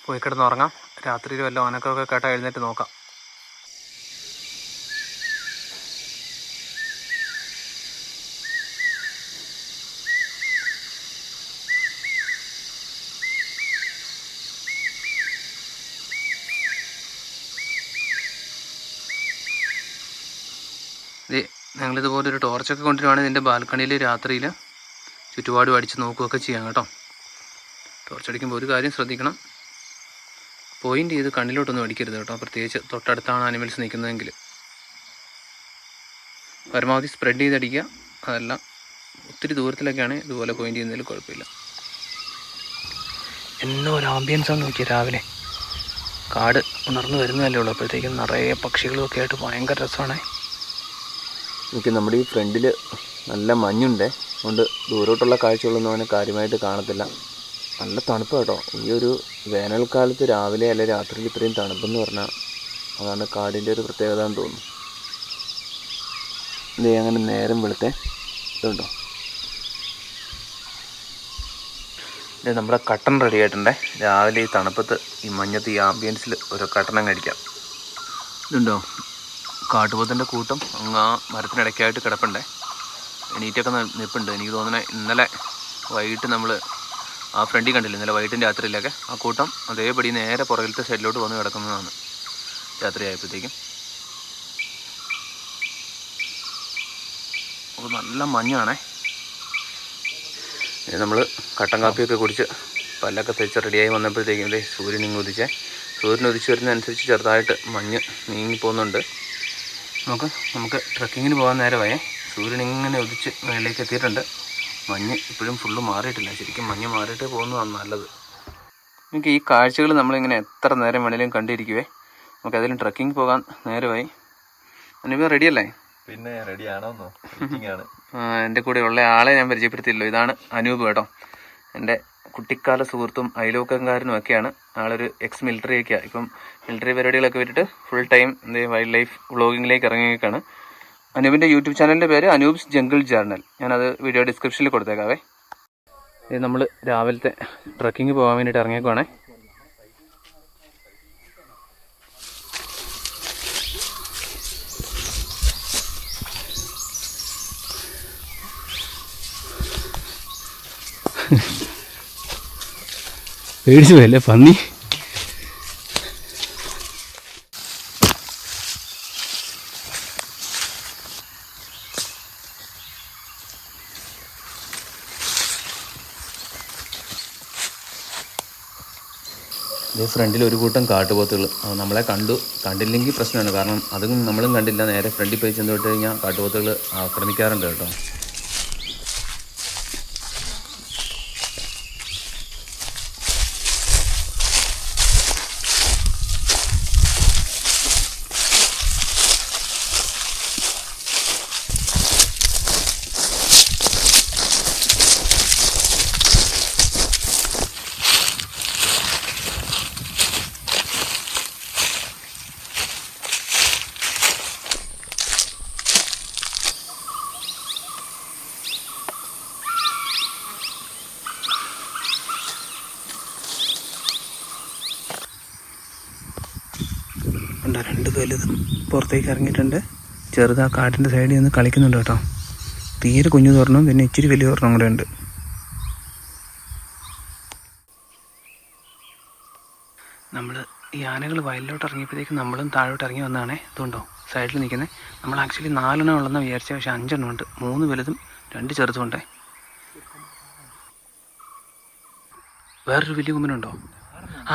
പോയി കിടന്നുറങ്ങാം. രാത്രിയിൽ വല്ല ഓനക്കൊക്കെ കേട്ടാൽ എഴുന്നേറ്റ് നോക്കാം. ഞങ്ങളിതുപോലെ ഒരു ടോർച്ചൊക്കെ കൊണ്ടുവരുവാണെങ്കിൽ ഇതിൻ്റെ ബാൽക്കണിയിൽ രാത്രിയിൽ ചുറ്റുപാടും അടിച്ച് നോക്കുകയൊക്കെ ചെയ്യാം കേട്ടോ. ടോർച്ചടിക്കുമ്പോൾ ഒരു കാര്യം ശ്രദ്ധിക്കണം, പോയിൻ്റ് ചെയ്ത് കണ്ണിലോട്ടൊന്നും അടിക്കരുത് കേട്ടോ. പ്രത്യേകിച്ച് തൊട്ടടുത്താണ് ആനിമൽസ് നിൽക്കുന്നതെങ്കിൽ പരമാവധി സ്പ്രെഡ് ചെയ്തടിക്കുക. അതെല്ലാം ഒത്തിരി ദൂരത്തിലൊക്കെയാണ് ഇതുപോലെ പോയിൻ്റ് ചെയ്യുന്നതിൽ കുഴപ്പമില്ല. എന്നോ ഒരു ആംബിയൻസ് ആണ് നോക്കിയത്. രാവിലെ കാട് ഉണർന്നു വരുന്നതല്ലേ ഉള്ളൂ, അപ്പോഴത്തേക്കും നിറയെ പക്ഷികളുമൊക്കെ ആയിട്ട് ഭയങ്കര രസമാണ്. എനിക്ക് നമ്മുടെ ഈ ഫ്രണ്ടിൽ നല്ല മഞ്ഞുണ്ട്, അതുകൊണ്ട് ദൂരോട്ടുള്ള കാഴ്ചകളൊന്നും അവനെ കാര്യമായിട്ട് കാണത്തില്ല. നല്ല തണുപ്പ് കേട്ടോ. ഈ ഒരു വേനൽക്കാലത്ത് രാവിലെ അല്ലെ രാത്രിയിൽ ഇത്രയും തണുപ്പെന്ന് പറഞ്ഞാൽ അതാണ് കാടിൻ്റെ ഒരു പ്രത്യേകത എന്ന് തോന്നുന്നു. ഇതേ അങ്ങനെ നേരം വെളുത്തേ ഇതുണ്ടോ. ഇത് നമ്മുടെ കട്ടൻ റെഡി ആയിട്ടുണ്ടേ. രാവിലെ ഈ തണുപ്പത്ത് ഈ മഞ്ഞത്ത് ഈ ആംബിയൻസിൽ ഒരു കട്ടനം കഴിക്കാം. ഇതുണ്ടോ കാട്ടുപോത്തിൻ്റെ കൂട്ടം അങ്ങ് ആ മരത്തിനിടയ്ക്കായിട്ട് കിടപ്പുണ്ടേ. എണീറ്റൊക്കെ നിൽപ്പുണ്ട്. എനിക്ക് തോന്നുന്നത് ഇന്നലെ വൈകിട്ട് നമ്മൾ ആ ഫ്രണ്ടിൽ കണ്ടില്ല, ഇന്നലെ വൈകിട്ടും രാത്രിയിലൊക്കെ ആ കൂട്ടം അതേപടി നേരെ പുറകിലത്തെ സൈഡിലോട്ട് വന്ന് കിടക്കുന്നതാണ് രാത്രി ആയപ്പോഴത്തേക്കും. അപ്പോൾ നല്ല മഞ്ഞാണേ. നമ്മൾ കട്ടൻ കാപ്പിയൊക്കെ കുടിച്ച് പല്ലൊക്കെ തേച്ച് റെഡിയായി വന്നപ്പോഴത്തേക്കും അല്ലേ സൂര്യൻ ഇങ്ങ് ഉദിച്ചേ. സൂര്യൻ ഉദിച്ച് വരുന്നതനുസരിച്ച് ചെറുതായിട്ട് മഞ്ഞ് നീങ്ങിപ്പോകുന്നുണ്ട്. നമുക്ക് ട്രക്കിങ്ങിന് പോകാൻ നേരമായേ. സൂര്യൻ ഇങ്ങനെ ഉദിച്ച് മേളിലേക്ക് എത്തിയിട്ടുണ്ട്. മഞ്ഞ് ഇപ്പോഴും ഫുള്ള് മാറിയിട്ടില്ല. ശരിക്കും മഞ്ഞ് മാറിയിട്ടേ പോകുന്നതാണ് നല്ലത്. നമുക്ക് ഈ കാഴ്ചകൾ നമ്മളിങ്ങനെ എത്ര നേരം വേണേലും കണ്ടിരിക്കുവേ. നമുക്ക് അതിലും ട്രക്കിംഗ് പോകാൻ നേരമായി. അനൂപ് റെഡിയല്ലേ? പിന്നെ റെഡിയാണോന്നോ? എൻ്റെ കൂടെ ഉള്ള ആളെ ഞാൻ പരിചയപ്പെടുത്തിയല്ലോ. ഇതാണ് അനൂപ് കേട്ടോ. എൻ്റെ കുട്ടിക്കാല സുഹൃത്തും അയൽവക്കംകാരനും ഒക്കെയാണ്. ആളൊരു എക്സ് മിലിറ്ററി ഒക്കെയാണ്. ഇപ്പം മിലിറ്ററി പരിപാടികളൊക്കെ വിട്ടിട്ട് ഫുൾ ടൈം വൈൽഡ് ലൈഫ് വ്ളോഗിങ്ങിലേക്ക് ഇറങ്ങിയേക്കാണ്. അനൂപിൻ്റെ യൂട്യൂബ് ചാനലിൻ്റെ പേര് അനൂപ്സ് ജംഗിൾ ജേർണൽ. ഞാനത് വീഡിയോ ഡിസ്ക്രിപ്ഷനിൽ കൊടുത്തേക്കാവേ. ഇത് നമ്മൾ രാവിലത്തെ ട്രക്കിങ് പോകാൻ വേണ്ടിയിട്ട് ഇറങ്ങിയേക്കുവാണേ. പേടിച്ചു പോയല്ലേ പന്നി. ഇത് ഫ്രണ്ടിൽ ഒരു കൂട്ടം കാട്ടുപോത്തുകൾ നമ്മളെ കണ്ടില്ലെങ്കിൽ പ്രശ്നമാണ്. കാരണം അതും നമ്മളും കണ്ടില്ല. നേരെ ഫ്രണ്ടിൽ പോയി ചെന്ന് വിട്ട് കഴിഞ്ഞാൽ കാട്ടുപോത്തുകൾ ആക്രമിക്കാറുണ്ട് കേട്ടോ. ഉണ്ട്, രണ്ട് വലുത് പുറത്തേക്ക് ഇറങ്ങിയിട്ടുണ്ട്. ചെറുത് ആ കാട്ടിൻ്റെ സൈഡിൽ നിന്ന് കളിക്കുന്നുണ്ട് കേട്ടോ. തീരെ കുഞ്ഞു തുറന്നും പിന്നെ ഇച്ചിരി വലിയ തുറന്നും കൂടെ ഉണ്ട്. നമ്മൾ ഈ ആനകൾ വയലിലോട്ട് ഇറങ്ങിയപ്പോഴത്തേക്ക് നമ്മളും താഴോട്ട് ഇറങ്ങി വന്നതാണേ. ഇതുണ്ടോ സൈഡിൽ നിൽക്കുന്നത്. നമ്മൾ ആക്ച്വലി 4 ഉള്ളെന്ന് വിചാരിച്ച, പക്ഷേ 5 ഉണ്ട്. 3 വലുതും 2 ചെറുതും ഉണ്ടേ. വേറൊരു വലിയ കുമ്മനുണ്ടോ?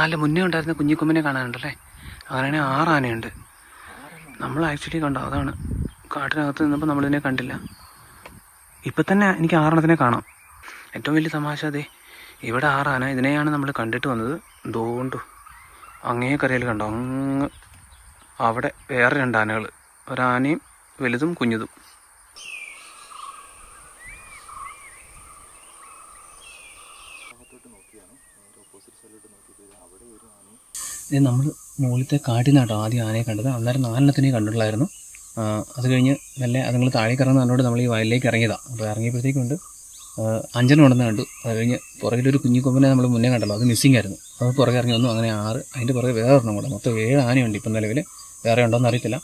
അല്ല, മുന്നേ ഉണ്ടായിരുന്ന കുഞ്ഞിക്കൊമ്പനെ കാണാനുണ്ടല്ലേ. അങ്ങനെയാണെങ്കിൽ 6 ആനയുണ്ട്. നമ്മൾ ആക്ച്വലി കണ്ടോ, അതാണ് കാട്ടിനകത്ത് നിന്നപ്പോൾ നമ്മളിതിനെ കണ്ടില്ല. ഇപ്പം തന്നെ എനിക്ക് 6 എണ്ണത്തിനെ കാണാം. ഏറ്റവും വലിയ തമാശ അതെ, ഇവിടെ 6 ആന. ഇതിനെയാണ് നമ്മൾ കണ്ടിട്ട് വന്നത്. എന്തോണ്ടു അങ്ങേ കരയിൽ കണ്ടോ, അങ്ങ് അവിടെ വേറെ 2 ആനകൾ. ഒരാനയും വലുതും കുഞ്ഞതും. ഇത് നമ്മൾ മുകളിലത്തെ കാട്ടിനാട്ടോ ആദ്യം ആനയെ കണ്ടത്. അന്നേരം 4 എണ്ണത്തിനെ കണ്ടിട്ടുള്ളായിരുന്നു. അത് കഴിഞ്ഞ് മെല്ലെ അതുങ്ങൾ താഴേക്ക് ഇറങ്ങുന്ന കണ്ടോണ്ട് നമ്മൾ ഈ വയലിലേക്ക് ഇറങ്ങിയതാണ്. അപ്പോൾ ഇറങ്ങിയപ്പോഴത്തേക്കുണ്ട് 5 എണ്ണം ഉണ്ടെന്ന് കണ്ടു. അത് കഴിഞ്ഞ് പുറകിലൊരു കുഞ്ഞിക്കൊമ്പനെ നമ്മൾ മുന്നേ കണ്ടല്ലോ, അത് മിസ്സിങ് ആയിരുന്നു. അത് പുറകെ ഇറങ്ങി വന്നു. അങ്ങനെ 6. അതിൻ്റെ പുറകെ വേറെ ഒരെണ്ണം കൂടെ. മൊത്തം 7 ആനയുണ്ട് ഇപ്പം നിലവിൽ. വേറെ ഉണ്ടോയെന്ന് അറിയത്തില്ല.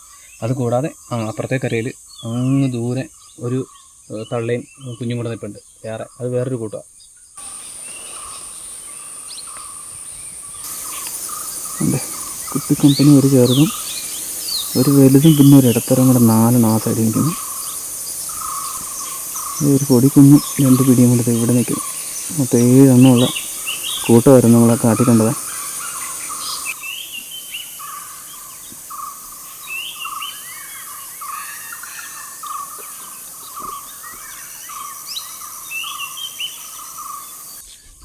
അതുകൂടാതെ അപ്പുറത്തെ കരയിൽ അങ്ങ് ദൂരെ ഒരു തള്ളയും കുഞ്ഞും കൂടെ നിൽപ്പുണ്ട്. അത് വേറൊരു കൂട്ടമാണ്. കുട്ടി കമ്പനി ഒരു ചെറുതും ഒരു വലുതും പിന്നെ ഒരു ഇടത്തരം കൂടെ 4 ആ സൈഡിൽ നിൽക്കുന്നു. ഒരു പൊടി കുഞ്ഞും 2 പിടിയും കൂടെ ഇവിടെ നിൽക്കുന്നു. മൊത്തം 7 എണ്ണമുള്ള കൂട്ടമായിരുന്നു നമ്മളെ കാട്ടി കണ്ടത്.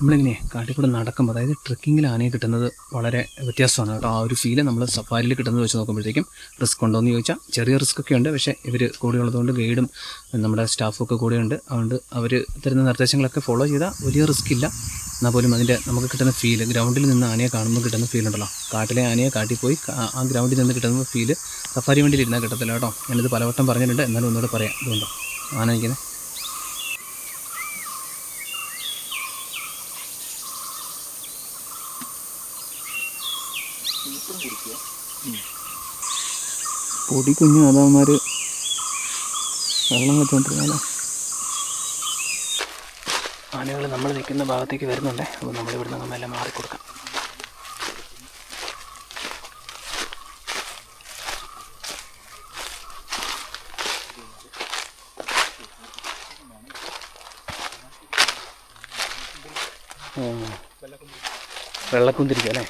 നമ്മളിങ്ങനെ കാട്ടിൽ നടക്കുമ്പോൾ, അതായത് ട്രക്കിങ്ങിൽ ആനയെ കിട്ടുന്നത് വളരെ വ്യത്യാസമാണ് കേട്ടോ. ആ ഒരു ഫീല് നമ്മൾ സഫാരിയിൽ കിട്ടുന്നത് വെച്ച് നോക്കുമ്പോഴത്തേക്കും റിസ്ക് ഉണ്ടോ എന്ന് ചോദിച്ചാൽ ചെറിയ റിസ്ക് ഒക്കെ ഉണ്ട്. പക്ഷേ ഇവർ കൂടെയുള്ളതുകൊണ്ട് ഗൈഡും നമ്മുടെ സ്റ്റാഫൊക്കെ കൂടെയുണ്ട്. അതുകൊണ്ട് അവർ തരുന്ന നിർദ്ദേശങ്ങളൊക്കെ ഫോളോ ചെയ്താൽ വലിയ റിസ്ക് ഇല്ല. എന്നാൽ പോലും അതിൻ്റെ നമുക്ക് കിട്ടുന്ന ഫീല്, ഗ്രൗണ്ടിൽ നിന്ന് ആനയെ കാണുമ്പോൾ കിട്ടുന്ന ഫീൽ ഉണ്ടല്ലോ. കാട്ടിലെ ആനയെ കാട്ടിൽ പോയി ആ ഗ്രൗണ്ടിൽ നിന്ന് കിട്ടുന്ന ഫീല് സഫാരി വണ്ടിയിൽ ഇരുന്നാൽ കിട്ടത്തില്ല കേട്ടോ. ഞാനിത് പലവട്ടം പറഞ്ഞിട്ടുണ്ട്, എന്നാലും ഒന്നുകൂടെ പറയാം. ഇതുകൊണ്ടോ ആന നിൽക്കുന്നത്. പൊടി കുഞ്ഞു അതവന്മാർ വെള്ളം വെച്ചോണ്ടിരുന്നാലോ. ആനകൾ നമ്മൾ നിൽക്കുന്ന ഭാഗത്തേക്ക് വരുന്നുണ്ടേ. അപ്പോൾ നമ്മളിവിടെ നിന്ന് എല്ലാം മാറിക്കൊടുക്കാം. വെള്ളക്കുന്തിരിക്കും അല്ലേ?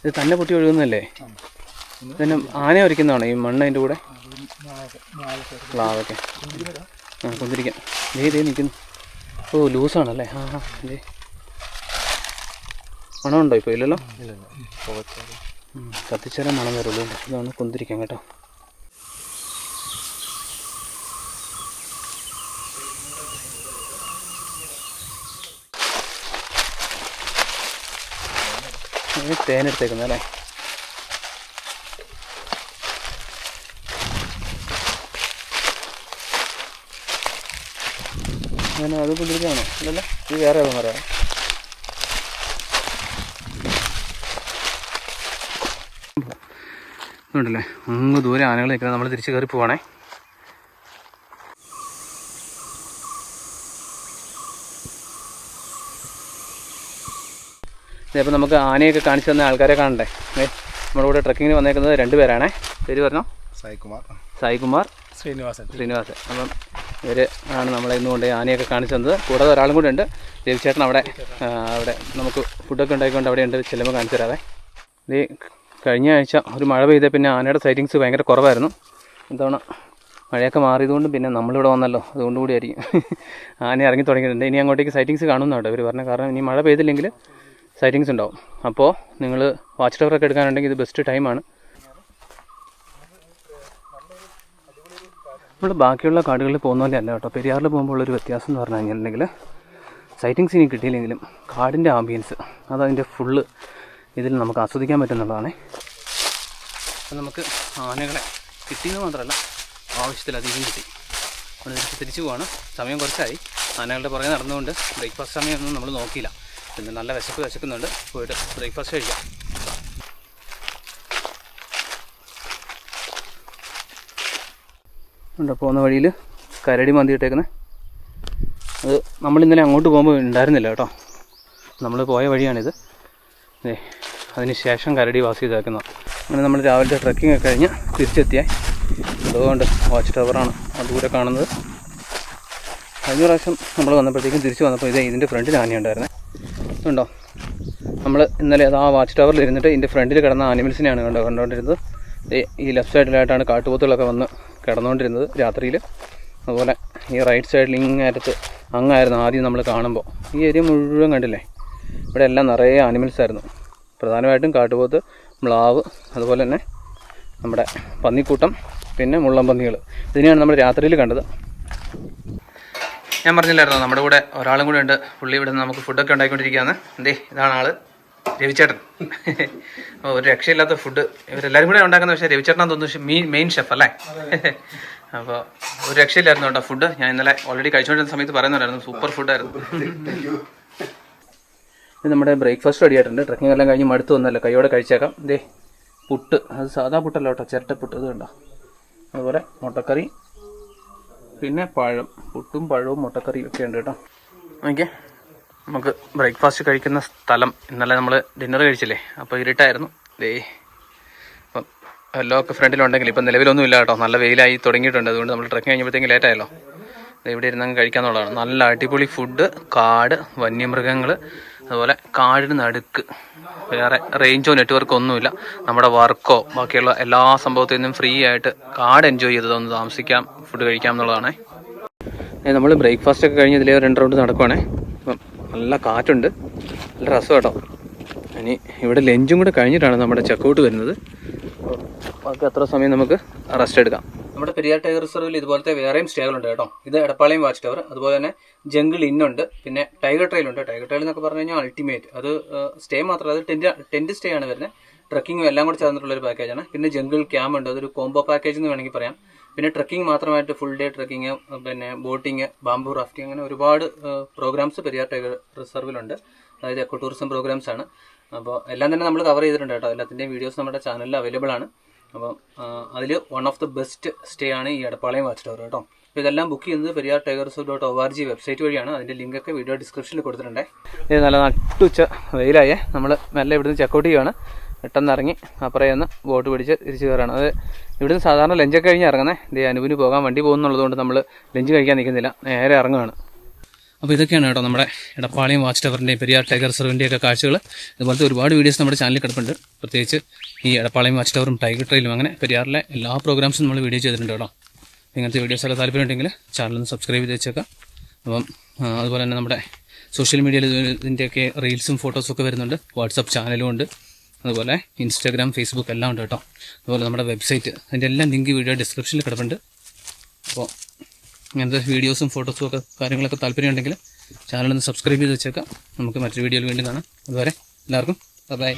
ഇത് തന്നെ പൊട്ടി ഒഴുകുന്നതല്ലേ? പിന്നെ ആന ഒരിക്കുന്നതാണോ ഈ മണ്ണ് അതിൻ്റെ കൂടെ? പ്ലാവൊക്കെ കുന്തിരിക്കാം. ഇതേ നിൽക്കുന്നു. ഓ ലൂസാണല്ലേ? ഇതേ മണമുണ്ടോ ഇപ്പോൾ? ഇല്ലല്ലോ. കത്തിച്ചാലേ മണം വരുള്ളൂ. ഇതാണ് കുന്തിരിക്കാൻ കേട്ടോ. തേനെടുത്തേക്കുന്നത് അല്ലേ? അങ്ങനെ അത് കുന്തിരിക്കാണോ? ഇല്ലല്ലോ, ഇത് വേറെ ഏതാ പറയാം. ഉണ്ടല്ലേ, അങ്ങ് ദൂരെ ആനകൾ നിൽക്കുന്നത്. നമ്മൾ തിരിച്ച് കയറി പോവാണേ. ഇതേപ്പോൾ നമുക്ക് ആനയൊക്കെ കാണിച്ചു തന്ന ആൾക്കാരെ കാണണ്ടേ. നമ്മുടെ കൂടെ ട്രക്കിങ്ങിന് വന്നേക്കുന്നത് 2 പേരാണേ. പേര് പറഞ്ഞോ? സായികുമാർ, ശ്രീനിവാസൻ. അപ്പം ഇവർ ആണ് നമ്മളെ ഇന്ന് കൊണ്ട് ആനയൊക്കെ കാണിച്ചു തന്നത്. കൂടാതെ ഒരാളും കൂടെ ഉണ്ട്, രവിചേട്ടൻ. അവിടെ നമുക്ക് ഫുഡൊക്കെ ഉണ്ടായിക്കൊണ്ട് അവിടെ ഉണ്ട്. ചെല്ലുമ്പോൾ കാണിച്ചു തരാവേ. ഇത് കഴിഞ്ഞ ആഴ്ച ഒരു മഴ പെയ്ത പിന്നെ ആനയുടെ സൈറ്റിങ്സ് ഭയങ്കര കുറവായിരുന്നു. ഇത്തവണ മഴയൊക്കെ മാറിയതുകൊണ്ട് പിന്നെ നമ്മളിവിടെ വന്നല്ലോ, അതുകൊണ്ട് കൂടിയായിരിക്കും ആന ഇറങ്ങി തുടങ്ങിയിട്ടുണ്ട്. ഇനി അങ്ങോട്ടേക്ക് സൈറ്റിങ്സ് കാണുന്നുണ്ട് അവർ പറഞ്ഞ. കാരണം ഇനി മഴ പെയ്തില്ലെങ്കിൽ സൈറ്റിങ്സ് ഉണ്ടാവും. അപ്പോൾ നിങ്ങൾ വാച്ച് ടവറൊക്കെ എടുക്കാനുണ്ടെങ്കിൽ ഇത് ബെസ്റ്റ് ടൈമാണ്. നമ്മൾ ബാക്കിയുള്ള കാടുകളിൽ പോകുന്ന പോലെ അല്ല കേട്ടോ. പെരിയാറിൽ പോകുമ്പോൾ ഉള്ളൊരു വ്യത്യാസം എന്ന് പറഞ്ഞു കഴിഞ്ഞിട്ടുണ്ടെങ്കിൽ സൈറ്റിങ്സ് ഇനി കിട്ടിയില്ലെങ്കിലും കാടിൻ്റെ ആംബിയൻസ് അതതിൻ്റെ ഫുള്ള് ഇതിൽ നമുക്ക് ആസ്വദിക്കാൻ പറ്റുന്നുള്ളതാണ്. അപ്പം നമുക്ക് ആനകളെ കിട്ടിയെന്ന് മാത്രമല്ല, ആവശ്യത്തിലധികം കിട്ടി. നമ്മൾ തിരിച്ചു പോവാണ്. സമയം കുറച്ചായി. ആനകളുടെ പുറകെ നടന്നുകൊണ്ട് ബ്രേക്ക്ഫാസ്റ്റ് സമയമൊന്നും നമ്മൾ നോക്കിയില്ല. പിന്നെ നല്ല വിശക്കുന്നുണ്ട്. പോയിട്ട് ബ്രേക്ക്ഫാസ്റ്റ് കഴിക്കാം. ഉണ്ട് പോകുന്ന വഴിയിൽ കരടി മന്തിയിട്ടേക്കുന്നത്. അത് നമ്മളിന്നലെ അങ്ങോട്ട് പോകുമ്പോൾ ഉണ്ടായിരുന്നില്ല കേട്ടോ. നമ്മൾ പോയ വഴിയാണിത്. അതിന് ശേഷം കരടി വാസ് ചെയ്തേക്കുന്നത്. അങ്ങനെ നമ്മൾ രാവിലത്തെ ട്രക്കിംഗ് ഒക്കെ കഴിഞ്ഞ് തിരിച്ചെത്തിയേ. അതുകൊണ്ട് വാച്ച് ടവറാണ് ദൂരെ കാണുന്നത്. കഴിഞ്ഞ പ്രാവശ്യം നമ്മൾ വന്നപ്പോഴത്തേക്കും തിരിച്ച് വന്നപ്പോൾ ഇതിൻ്റെ ഫ്രണ്ടിൽ ആനയുണ്ടായിരുന്നേ. ഉണ്ടോ? നമ്മൾ ഇന്നലെ അത് ആ വാച്ച് ടവറിൽ ഇരുന്നിട്ട് ഇതിൻ്റെ ഫ്രണ്ടിൽ കിടന്ന ആനിമൽസിനെയാണ് കണ്ടുകൊണ്ടിരുന്നത്. ഈ ലെഫ്റ്റ് സൈഡിലായിട്ടാണ് കാട്ടുപോത്തുകളൊക്കെ വന്ന് കിടന്നുകൊണ്ടിരുന്നത് രാത്രിയിൽ. അതുപോലെ ഈ റൈറ്റ് സൈഡിൽ അങ്ങായിരുന്നു ആദ്യം നമ്മൾ കാണുമ്പോൾ. ഈ ഏരിയ മുഴുവൻ കണ്ടില്ലേ, ഇവിടെ എല്ലാം നിറയെ ആനിമൽസ് ആയിരുന്നു. പ്രധാനമായിട്ടും കാട്ടുപോത്ത്, മ്ലാവ്, അതുപോലെ തന്നെ നമ്മുടെ പന്നിക്കൂട്ടം, പിന്നെ മുള്ളം പന്നികൾ. ഇതിനെയാണ് നമ്മൾ രാത്രിയിൽ കണ്ടത്. ഞാൻ പറഞ്ഞില്ലായിരുന്നോ നമ്മുടെ കൂടെ ഒരാളും കൂടെ ഉണ്ട്. പുള്ളി ഇവിടെ നമുക്ക് ഫുഡൊക്കെ ഉണ്ടാക്കിക്കൊണ്ടിരിക്കുകയാണ്. ഇതാണ് ആള്, രവിചേട്ടൻ. അപ്പോൾ ഒരു രക്ഷയില്ലാത്ത ഫുഡ് ഇവരെല്ലാവരും കൂടെ ഉണ്ടാക്കുന്നത്. പക്ഷേ രവിചേട്ടനാന്ന് തോന്നുന്നു മെയിൻ ഷെഫ് അല്ലേ? അപ്പോൾ ഒരു രക്ഷയില്ലായിരുന്നു കേട്ടോ ഫുഡ്. ഞാൻ ഇന്നലെ ഓൾറെഡി കഴിച്ചുകൊണ്ടിരുന്ന സമയത്ത് പറയുന്നുണ്ടായിരുന്നു, സൂപ്പർ ഫുഡായിരുന്നു. ഇത് നമ്മുടെ ബ്രേക്ക്ഫാസ്റ്റ് റെഡി ആയിട്ടുണ്ട്. ട്രക്കിംഗ് എല്ലാം കഴിഞ്ഞ് മടുത്ത് വന്നല്ലോ, കൈയോടെ കഴിച്ചേക്കാം. പുട്ട്, അത് സാധാ പുട്ടല്ല കേട്ടോ, ചിരട്ടപ്പുട്ട്. ഇത് കണ്ടോ? അതുപോലെ മുട്ടക്കറി, പിന്നെ പഴം. പുട്ടും പഴവും മുട്ടക്കറിയും ഒക്കെ ഉണ്ട് കേട്ടോ. ഓക്കെ, നമുക്ക് ബ്രേക്ക്ഫാസ്റ്റ് കഴിക്കുന്ന സ്ഥലം ഇന്നലെ നമ്മൾ ഡിന്നർ കഴിച്ചില്ലേ, അപ്പോൾ ഇരുട്ടായിരുന്നു. അപ്പം എല്ലാം ഒക്കെ ഫ്രണ്ടിലുണ്ടെങ്കിൽ ഇപ്പം നിലവിലൊന്നും ഇല്ല കേട്ടോ. നല്ല വെയിലായി തുടങ്ങിയിട്ടുണ്ട്. അതുകൊണ്ട് നമ്മൾ ട്രക്കിംഗ് കഴിഞ്ഞപ്പോഴത്തേക്കും ലേറ്റായല്ലോ. ഇവിടെ ഇരുന്നങ്ങ് കഴിക്കാമെന്നുള്ളതാണ്. നല്ല അടിപൊളി ഫുഡ്, കാട്, വന്യമൃഗങ്ങൾ, അതുപോലെ കാടിന് നടുക്ക്. വേറെ റേഞ്ചോ നെറ്റ്വർക്കോ ഒന്നുമില്ല. നമ്മുടെ വർക്കോ ബാക്കിയുള്ള എല്ലാ സംഭവത്തിൽ നിന്നും ഫ്രീ ആയിട്ട് കാട് എൻജോയ് ചെയ്ത് ഒന്ന് താമസിക്കാം, ഫുഡ് കഴിക്കാം എന്നുള്ളതാണ്. നമ്മൾ ബ്രേക്ക്ഫാസ്റ്റ് ഒക്കെ കഴിഞ്ഞ് ഇതിലേ 2 റൗണ്ട് നടക്കുവാണേ. അപ്പം നല്ല കാറ്റുണ്ട്, നല്ല രസം കേട്ടോ. ഇനി ഇവിടെ ലഞ്ചും കൂടെ കഴിഞ്ഞിട്ടാണ് നമ്മുടെ ചെക്കൗട്ട് വരുന്നത്. ബാക്കി അത്ര സമയം നമുക്ക് റെസ്റ്റ് എടുക്കാം. നമ്മുടെ പെരിയാർ ടൈഗർ റിസർവിൽ ഇതുപോലത്തെ വേറെയും സ്റ്റേകളുണ്ട് കേട്ടോ. ഇത് എടപ്പാളയം വാച്ച് ടവർ, അതുപോലെ തന്നെ ജംഗിൾ ഇന്നുണ്ട്, പിന്നെ ടൈഗർ ട്രെയിൽ ഉണ്ട്. ടൈഗർ ട്രെയിൽ എന്നൊക്കെ പറഞ്ഞു കഴിഞ്ഞാൽ അൾട്ടിമേറ്റ്. അത് സ്റ്റേ മാത്രമല്ല, അത് ടെന്റ് സ്റ്റേ ആണ് വരുന്നത്. ട്രക്കിങ്ങും എല്ലാം കൂടെ ചേർന്നിട്ടുള്ളൊരു പാക്കേജാണ്. പിന്നെ ജംഗിൾ ക്യാമ്പ് ഉണ്ട്, അതൊരു കോംബോ പാക്കേജ് എന്ന് വേണമെങ്കിൽ പറയാം. പിന്നെ ട്രക്കിംഗ് മാത്രമായിട്ട് ഫുൾ ഡേ ട്രക്കിങ്, പിന്നെ ബോട്ടിങ്, ബാംബു റാഫ്റ്റിംഗ്, അങ്ങനെ ഒരുപാട് പ്രോഗ്രാംസ് പെരിയാർ ടൈഗർ റിസർവിലുണ്ട്. അതായത് എക്കോ ടൂറിസം പ്രോഗ്രാംസ് ആണ്. അപ്പോൾ എല്ലാം തന്നെ നമ്മൾ കവർ ചെയ്തിട്ടുണ്ട് കേട്ടോ. എല്ലാത്തിൻ്റെയും വീഡിയോസ് നമ്മുടെ ചാനലിൽ അവൈലബിൾ ആണ്. അപ്പം അതിൽ one of the best stay ആണ് ഈ എടപ്പാളയം വാച്ച് ടവർ കേട്ടോ. അപ്പോൾ ഇതെല്ലാം ബുക്ക് ചെയ്യുന്നത് പെരിയാർ ടൈഗർ റിസർവ്.org വെബ്സൈറ്റ് വഴിയാണ്. അതിൻ്റെ ലിങ്കൊക്കെ വീഡിയോ ഡിസ്ക്രിപ്ഷനിൽ കൊടുത്തിട്ടുണ്ട്. ഇത് നല്ല നട്ടുച്ച വെയിലായേ. നമ്മൾ മെല്ലെ ഇവിടുന്ന് ചെക്കൗട്ട് ചെയ്യുകയാണ്. പെട്ടെന്ന് ഇറങ്ങി അപ്പുറം ഒന്ന് ബോട്ട് പിടിച്ച് തിരിച്ച് കയറാണ്. അത് ഇവിടുന്ന് സാധാരണ ലഞ്ചൊക്കെ കഴിഞ്ഞ് ഇറങ്ങുന്നത്. അനുവിന് പോകാൻ വണ്ടി പോകുന്നുള്ളതുകൊണ്ട് നമ്മൾ ലഞ്ച് കഴിക്കാൻ നിൽക്കുന്നില്ല, നേരെ ഇറങ്ങുകയാണ്. അപ്പോൾ ഇതൊക്കെയാണ് കേട്ടോ നമ്മുടെ എടപ്പാളയം വാച്ച് ടവറിൻ്റെയും പെരിയാർ ടൈഗർ റിസർവിൻ്റെയൊക്കെ കാഴ്ചകൾ. ഇതുപോലത്തെ ഒരുപാട് വീഡിയോസ് നമ്മുടെ ചാനലിൽ കിടപ്പുണ്ട്. പ്രത്യേകിച്ച് ഈ എടപ്പാളയം വാച്ച് ടവറും ടൈഗർ ട്രെയിലും അങ്ങനെ പെരിയാറിലെ എല്ലാ പ്രോഗ്രാംസും നമ്മൾ വീഡിയോ ചെയ്തിട്ടുണ്ട് കേട്ടോ. ഇങ്ങനത്തെ വീഡിയോസൊക്കെ താല്പര്യമുണ്ടെങ്കിൽ ചാനലൊന്ന് സബ്സ്ക്രൈബ് ചെയ്ത് വെച്ചേക്കാം. അപ്പം അതുപോലെ തന്നെ നമ്മുടെ സോഷ്യൽ മീഡിയയിൽ ഇതിൻ്റെയൊക്കെ റീൽസും ഫോട്ടോസും ഒക്കെ വരുന്നുണ്ട്. വാട്സപ്പ് ചാനലും ഉണ്ട്, അതുപോലെ ഇൻസ്റ്റാഗ്രാം, ഫേസ്ബുക്ക് എല്ലാം ഉണ്ട് കേട്ടോ. അതുപോലെ നമ്മുടെ വെബ്സൈറ്റ്, അതിൻ്റെ എല്ലാം ലിങ്ക് വീഡിയോ ഡിസ്ക്രിപ്ഷനിൽ കിടപ്പുണ്ട്. അപ്പോൾ ഇങ്ങനത്തെ വീഡിയോസും ഫോട്ടോസും ഒക്കെ കാര്യങ്ങളൊക്കെ താല്പര്യമുണ്ടെങ്കിൽ ചാനലൊന്ന് സബ്സ്ക്രൈബ് ചെയ്ത് വെച്ചേക്കാം. നമുക്ക് മറ്റൊരു വീഡിയോയിൽ വീണ്ടും കാണാം. അതുവരെ എല്ലാവർക്കും ബൈ.